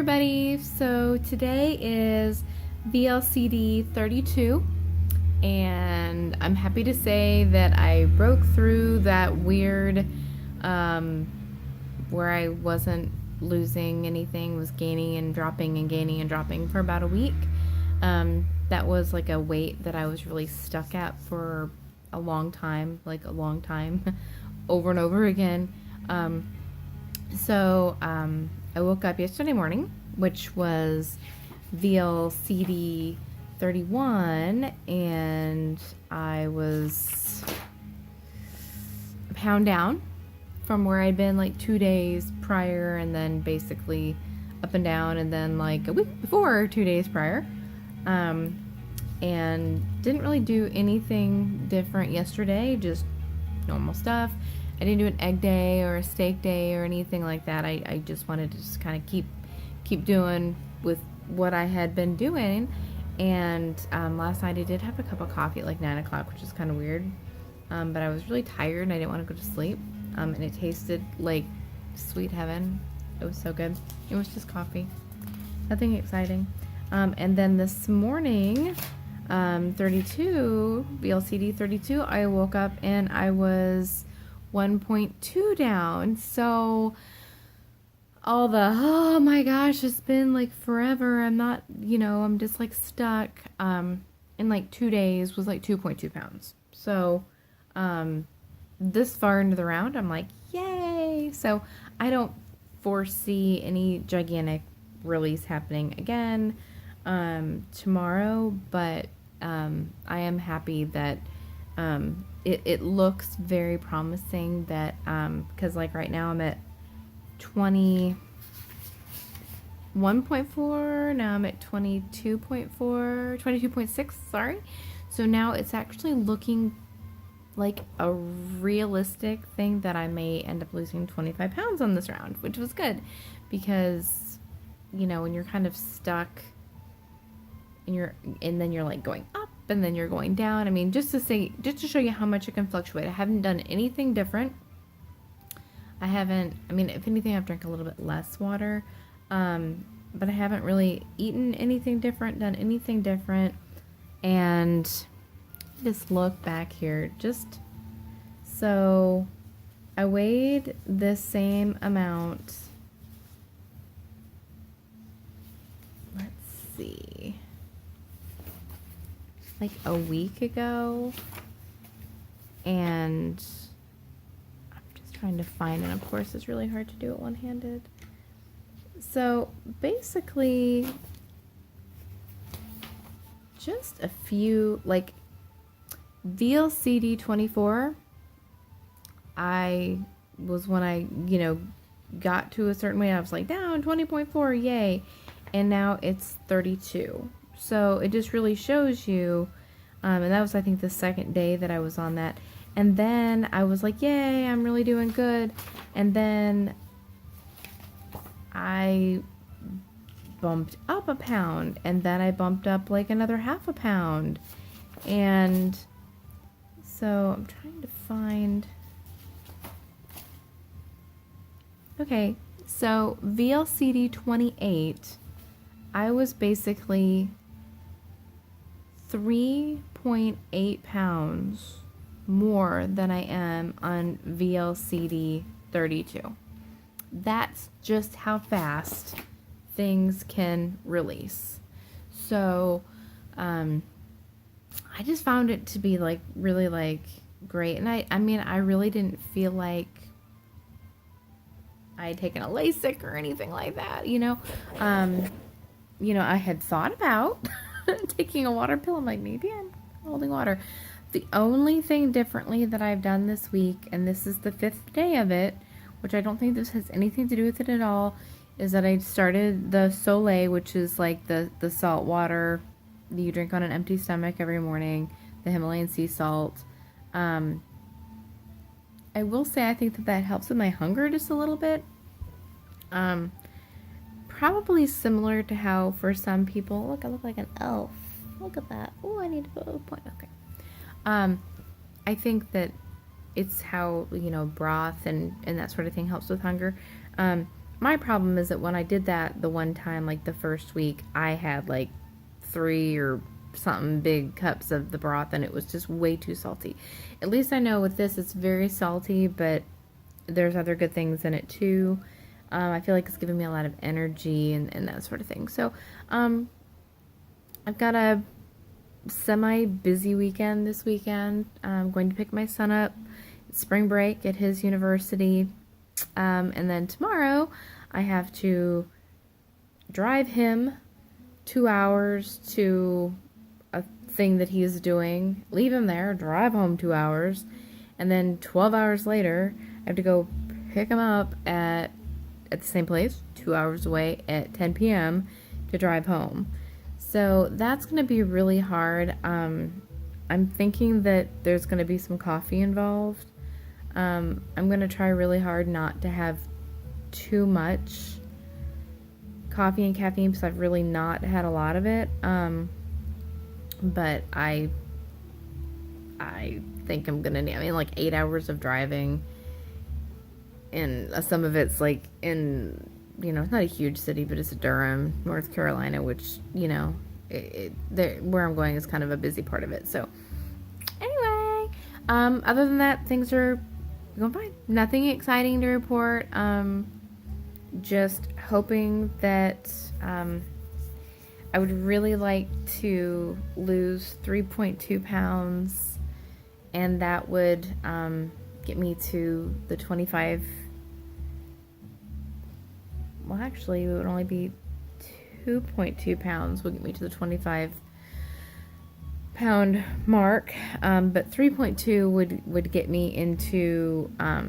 everybody. So today is Vlcd 32 and I'm happy to say that I broke through that weird where I wasn't losing anything, was gaining and dropping and gaining and dropping for about a week. That was like a weight that I was really stuck at for a long time, over and over again. I woke up yesterday morning, which was Vlcd 31, and I was a pound down from where I'd been like 2 days prior, and then basically up and down, and then like a week before 2 days prior. And didn't really do anything different yesterday, just normal stuff. I didn't do an egg day or a steak day or anything like that. I just wanted to just kind of keep doing with what I had been doing. And last night I did have a cup of coffee at like 9 o'clock, which is kind of weird. But I was really tired and I didn't want to go to sleep. And it tasted like sweet heaven. It was so good. It was just coffee. Nothing exciting. And then this morning, Vlcd 32, I woke up and I was 1.2 down. So all the, oh my gosh, it's been like forever. I'm not, I'm just like stuck. In like 2 days was like 2.2 pounds. So, this far into the round, I'm like, yay. So I don't foresee any gigantic release happening again, tomorrow, but, I am happy that, it looks very promising that, because like right now I'm at 21.4, now I'm at 22.6, sorry. So now it's actually looking like a realistic thing that I may end up losing 25 pounds on this round, which was good because, when you're kind of stuck and then you're like going up and then you're going down. I mean, just to show you how much it can fluctuate. I haven't done anything different. If anything, I've drank a little bit less water, but I haven't really eaten anything different, done anything different. And just look back here, so I weighed this same amount, let's see, like a week ago, and I'm just trying to find, and of course it's really hard to do it one-handed. So basically just a few, like Vlcd 24, I was when I, got to a certain weight, I was like down 20.4, yay. And now it's 32. So it just really shows you, and that was, I think, the second day that I was on that. And then I was like, yay, I'm really doing good. And then I bumped up a pound, and then I bumped up like another half a pound. And so I'm trying to find, okay, so Vlcd 28, I was basically 3.8 pounds more than I am on Vlcd 32. That's just how fast things can release. So, I just found it to be like really like great. And I really didn't feel like I had taken a LASIK or anything like that, I had thought about taking a water pill. I'm like, maybe I'm holding water. The only thing differently that I've done this week, and this is the 5th day of it, which I don't think this has anything to do with it at all, is that I started the Soleil, which is like the salt water that you drink on an empty stomach every morning, the Himalayan sea salt. I will say I think that helps with my hunger just a little bit. Probably similar to how for some people, look, I look like an elf. Look at that. Oh, I need to put a point. Okay. I think that it's how, broth and that sort of thing helps with hunger. my problem is that when I did that the one time, like the first week, I had like 3 or something big cups of the broth, and it was just way too salty. At least I know with this, it's very salty, but there's other good things in it too. I feel like it's giving me a lot of energy and that sort of thing. So, I've got a semi-busy weekend this weekend. I'm going to pick my son up. It's spring break at his university. And then tomorrow, I have to drive him 2 hours to a thing that he's doing, leave him there, drive home 2 hours, and then 12 hours later, I have to go pick him up at the same place, 2 hours away at 10 p.m. to drive home. So that's going to be really hard. I'm thinking that there's going to be some coffee involved. I'm going to try really hard not to have too much coffee and caffeine because I've really not had a lot of it. But I think I'm going to need, like 8 hours of driving. And some of it's like in, it's not a huge city, but it's Durham, North Carolina, which, where I'm going is kind of a busy part of it. So anyway, other than that, things are going fine. Nothing exciting to report. Just hoping that I would really like to lose 3.2 pounds, and that would get me to the 25. Well, actually, it would only be 2.2 pounds would get me to the 25-pound mark, but 3.2 would get me into a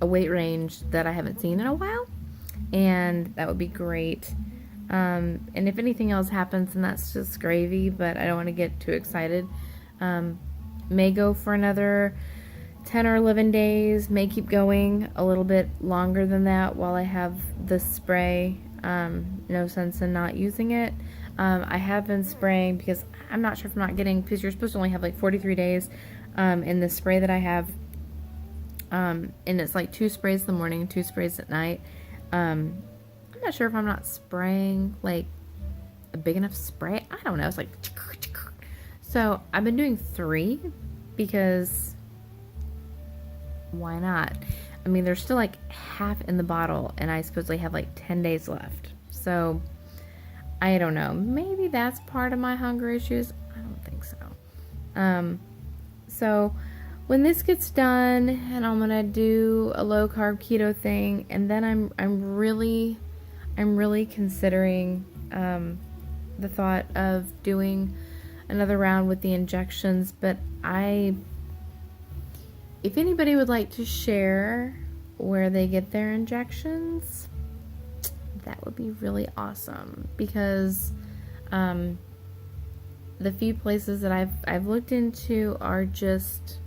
weight range that I haven't seen in a while, and that would be great. And if anything else happens, then that's just gravy, but I don't want to get too excited. May go for another 10 or 11 days, may keep going a little bit longer than that while I have the spray. No sense in not using it. I have been spraying because I'm not sure if I'm not getting, because you're supposed to only have like 43 days in the spray that I have. And it's like 2 sprays in the morning, 2 sprays at night. I'm not sure if I'm not spraying like a big enough spray. I don't know. It's like, so I've been doing 3 because why not? I mean, there's still like half in the bottle, and I supposedly have like 10 days left. So I don't know. Maybe that's part of my hunger issues. I don't think so. So when this gets done, and I'm gonna do a low carb keto thing, and then I'm really considering the thought of doing another round with the injections. But if anybody would like to share where they get their injections, that would be really awesome, because the few places that I've looked into are just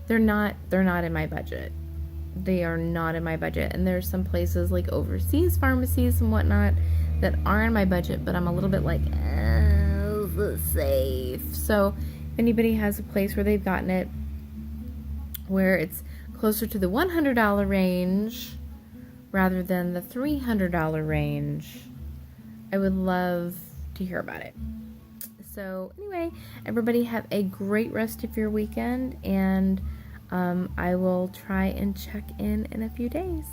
they're not in my budget. They are not in my budget, and there's some places like overseas pharmacies and whatnot that are in my budget, but I'm a little bit like, is this safe? So if anybody has a place where they've gotten it where it's closer to the $100 range rather than the $300 range, I would love to hear about it. So anyway, everybody have a great rest of your weekend, and I will try and check in a few days.